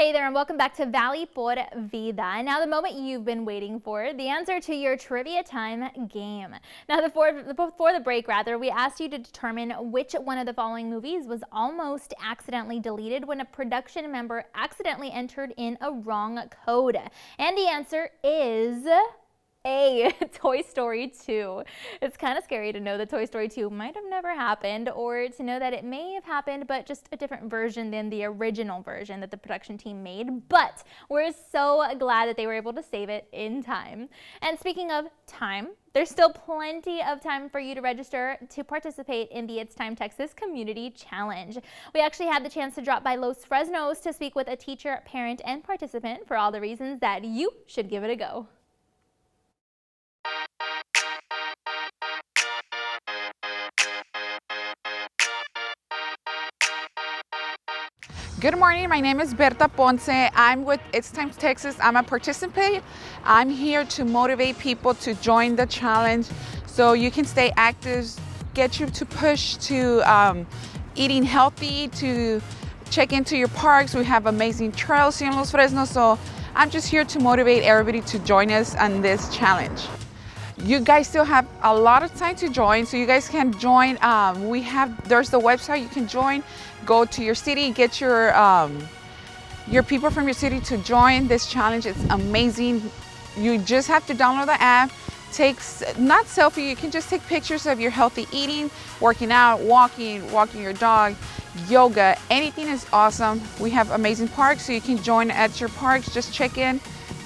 Hey there and welcome back to Valley por Vida. Now the moment you've been waiting for, the answer to your trivia time game. Now before the break, we asked you to determine which one of the following movies was almost accidentally deleted when a production member accidentally entered in a wrong code. And the answer is A, Toy Story 2. It's kind of scary to know that Toy Story 2 might have never happened, or to know that it may have happened, but just a different version than the original version that the production team made. But we're so glad that they were able to save it in time. And speaking of time, there's still plenty of time for you to register to participate in the It's Time Texas Community Challenge. We actually had the chance to drop by Los Fresnos to speak with a teacher, parent, and participant for all the reasons that you should give it a go. Good morning, my name is Berta Ponce. I'm with It's Time Texas. I'm a participant. I'm here to motivate people to join the challenge so you can stay active, get you to push to eating healthy, to check into your parks. We have amazing trails here in Los Fresnos, so I'm just here to motivate everybody to join us on this challenge. You guys still have a lot of time to join, so you guys can join. There's the website you can join. Go to your city, get your people from your city to join this challenge. It's amazing. You just have to download the app. Not selfie, you can just take pictures of your healthy eating, working out, walking your dog, yoga, anything is awesome. We have amazing parks, so you can join at your parks. Just check in.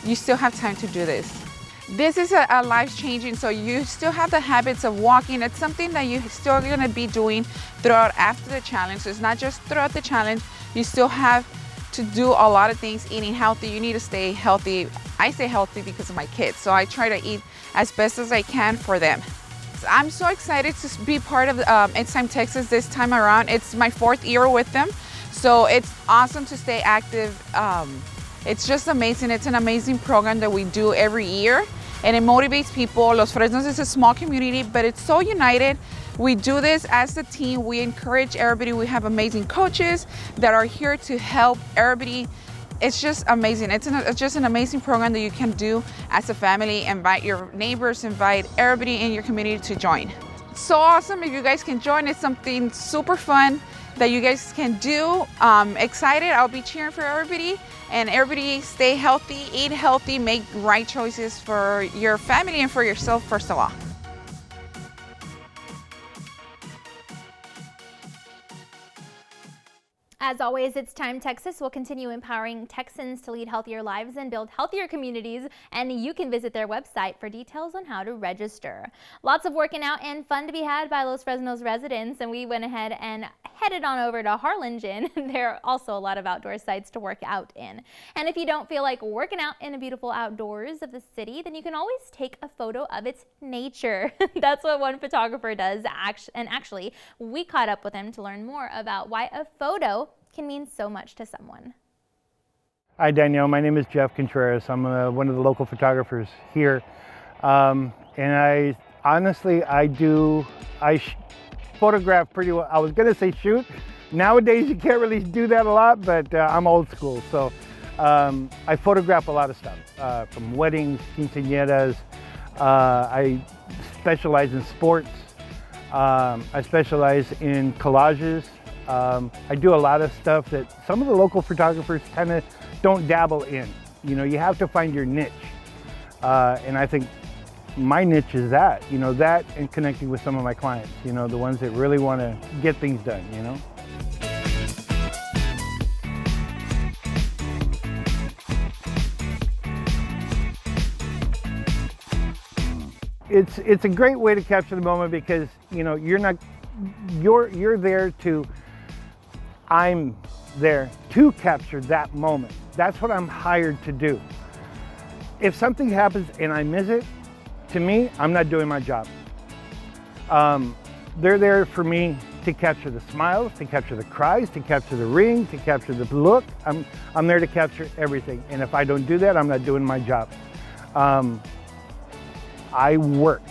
You still have time to do this. This is a life-changing, so you still have the habits of walking. It's something that you're still going to be doing throughout after the challenge. So it's not just throughout the challenge. You still have to do a lot of things, eating healthy. You need to stay healthy. I stay healthy because of my kids, so I try to eat as best as I can for them. I'm so excited to be part of It's Time Texas this time around. It's my 4th year with them, so it's awesome to stay active. It's just amazing. It's an amazing program that we do every year, and it motivates people. Los Fresnos is a small community, but it's so united. We do this as a team. We encourage everybody. We have amazing coaches that are here to help everybody. It's just amazing. It's just an amazing program that you can do as a family. Invite your neighbors, invite everybody in your community to join. So awesome if you guys can join. It's something super fun that you guys can do. Excited. I'll be cheering for everybody, and everybody stay healthy, eat healthy, make right choices for your family and for yourself first of all. As always, It's Time Texas will continue empowering Texans to lead healthier lives and build healthier communities, and you can visit their website for details on how to register. Lots of working out and fun to be had by Los Fresnos residents, and we went ahead and headed on over to Harlingen. There are also a lot of outdoor sites to work out in. And if you don't feel like working out in the beautiful outdoors of the city, then you can always take a photo of its nature. That's what one photographer does, and actually, we caught up with him to learn more about why a photo can mean so much to someone. Hi Danielle, my name is Jeff Contreras. I'm one of the local photographers here. And I photograph pretty well. I was gonna say shoot. Nowadays you can't really do that a lot, but I'm old school. So I photograph a lot of stuff, from weddings, quinceañeras. I specialize in sports. I specialize in collages. I do a lot of stuff that some of the local photographers kind of don't dabble in. You know, you have to find your niche. And I think my niche is that and connecting with some of my clients, the ones that really want to get things done, It's a great way to capture the moment because, I'm there to capture that moment. That's what I'm hired to do. If something happens and I miss it, to me, I'm not doing my job. They're there for me to capture the smiles, to capture the cries, to capture the ring, to capture the look. I'm there to capture everything. And if I don't do that, I'm not doing my job. I work.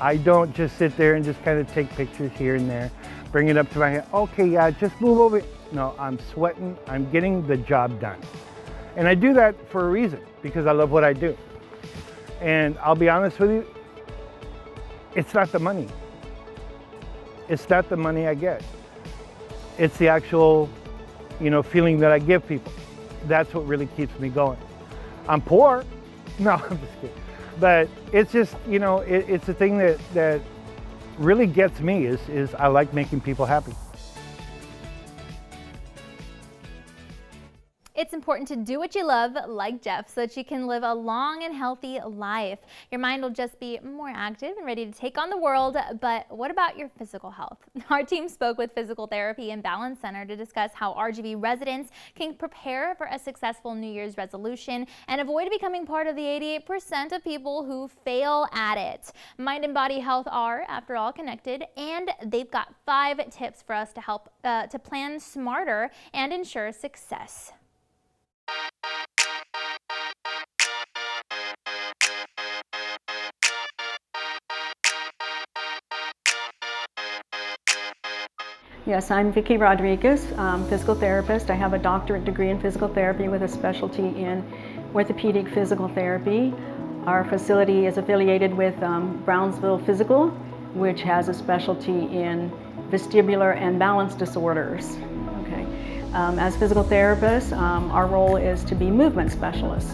I don't just sit there and just kind of take pictures here and there, bring it up to my head. Okay, yeah, just move over. No, I'm sweating. I'm getting the job done. And I do that for a reason, because I love what I do. And I'll be honest with you, it's not the money. It's not the money I get. It's the actual, feeling that I give people. That's what really keeps me going. I'm poor. No, I'm just kidding. But it's just, it's the thing that really gets me is I like making people happy. It's important to do what you love, like Jeff, so that you can live a long and healthy life. Your mind will just be more active and ready to take on the world, but what about your physical health? Our team spoke with Physical Therapy and Balance Center to discuss how RGV residents can prepare for a successful New Year's resolution and avoid becoming part of the 88% of people who fail at it. Mind and body health are, after all, connected, and they've got 5 tips for us to help to plan smarter and ensure success. Yes, I'm Vicki Rodriguez, physical therapist. I have a doctorate degree in physical therapy with a specialty in orthopedic physical therapy. Our facility is affiliated with Brownsville Physical, which has a specialty in vestibular and balance disorders. Okay. As physical therapists, our role is to be movement specialists.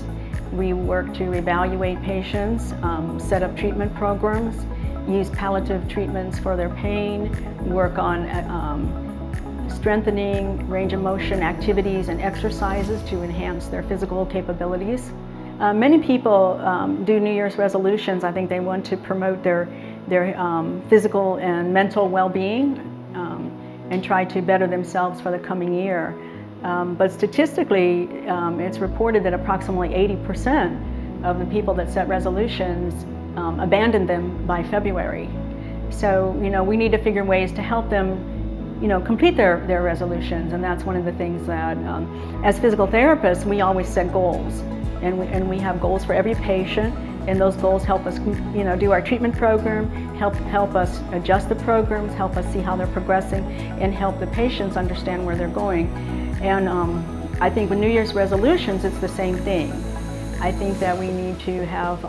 We work to evaluate patients, set up treatment programs, use palliative treatments for their pain, work on strengthening range of motion activities and exercises to enhance their physical capabilities. Many people do New Year's resolutions. I think they want to promote their physical and mental well-being and try to better themselves for the coming year. But statistically, it's reported that approximately 80% of the people that set resolutions abandon them by February. So, we need to figure ways to help them, complete their resolutions. And that's one of the things that, as physical therapists, we always set goals. And we have goals for every patient. And those goals help us, do our treatment program, help us adjust the programs, help us see how they're progressing, and help the patients understand where they're going. And I think with New Year's resolutions, it's the same thing. I think that we need to have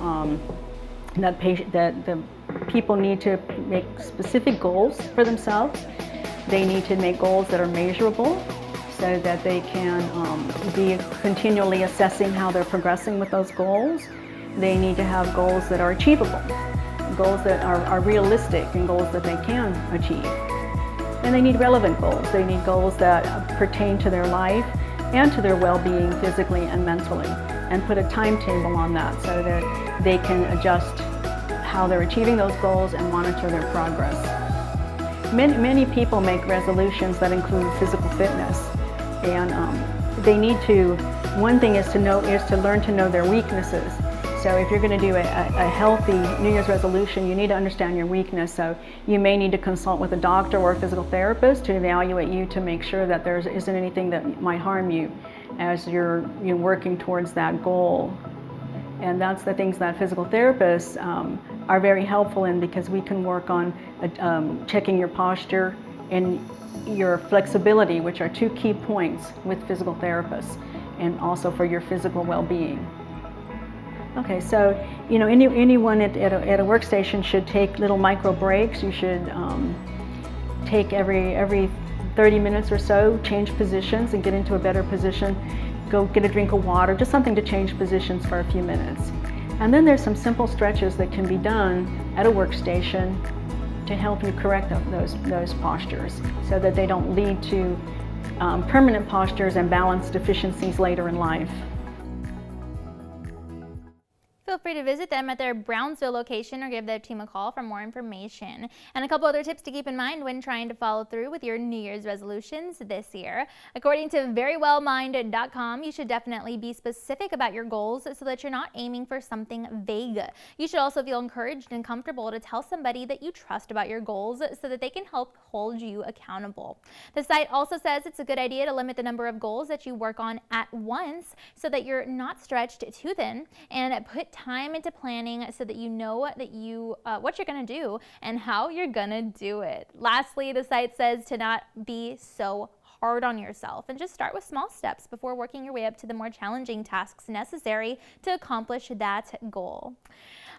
that the people need to make specific goals for themselves. They need to make goals that are measurable so that they can be continually assessing how they're progressing with those goals. They need to have goals that are achievable, goals that are realistic, and goals that they can achieve. And they need relevant goals. They need goals that pertain to their life and to their well-being physically and mentally, and put a timetable on that so that they can adjust how they're achieving those goals and monitor their progress. Many people make resolutions that include physical fitness, and they need to. One thing is to learn to know their weaknesses. So if you're going to do a healthy New Year's resolution, you need to understand your weakness. So you may need to consult with a doctor or a physical therapist to evaluate you to make sure that there isn't anything that might harm you as you're working towards that goal. And that's the things that physical therapists are very helpful in, because we can work on checking your posture and your flexibility, which are 2 key points with physical therapists, and also for your physical well-being. Okay, so anyone at a workstation should take little micro breaks. You should take every 30 minutes or so, change positions and get into a better position. Go get a drink of water, just something to change positions for a few minutes. And then there's some simple stretches that can be done at a workstation to help you correct those postures so that they don't lead to permanent postures and balance deficiencies later in life. Feel free to visit them at their Brownsville location or give their team a call for more information. And a couple other tips to keep in mind when trying to follow through with your New Year's resolutions this year. According to verywellmind.com, you should definitely be specific about your goals so that you're not aiming for something vague. You should also feel encouraged and comfortable to tell somebody that you trust about your goals so that they can help hold you accountable. The site also says it's a good idea to limit the number of goals that you work on at once so that you're not stretched too thin, and put time into planning so that you know that what you're going to do and how you're going to do it. Lastly, the site says to not be so hard on yourself and just start with small steps before working your way up to the more challenging tasks necessary to accomplish that goal.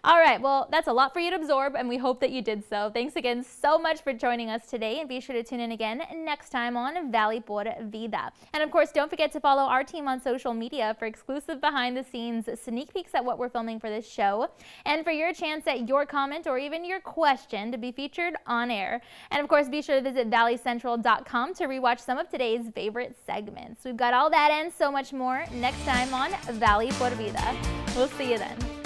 All right, well, that's a lot for you to absorb, and we hope that you did so. Thanks again so much for joining us today, and be sure to tune in again next time on Valley por Vida. And of course, don't forget to follow our team on social media for exclusive behind-the-scenes sneak peeks at what we're filming for this show, and for your chance at your comment or even your question to be featured on air. And of course, be sure to visit valleycentral.com to rewatch some of today's favorite segments. We've got all that and so much more next time on Valley por Vida. We'll see you then.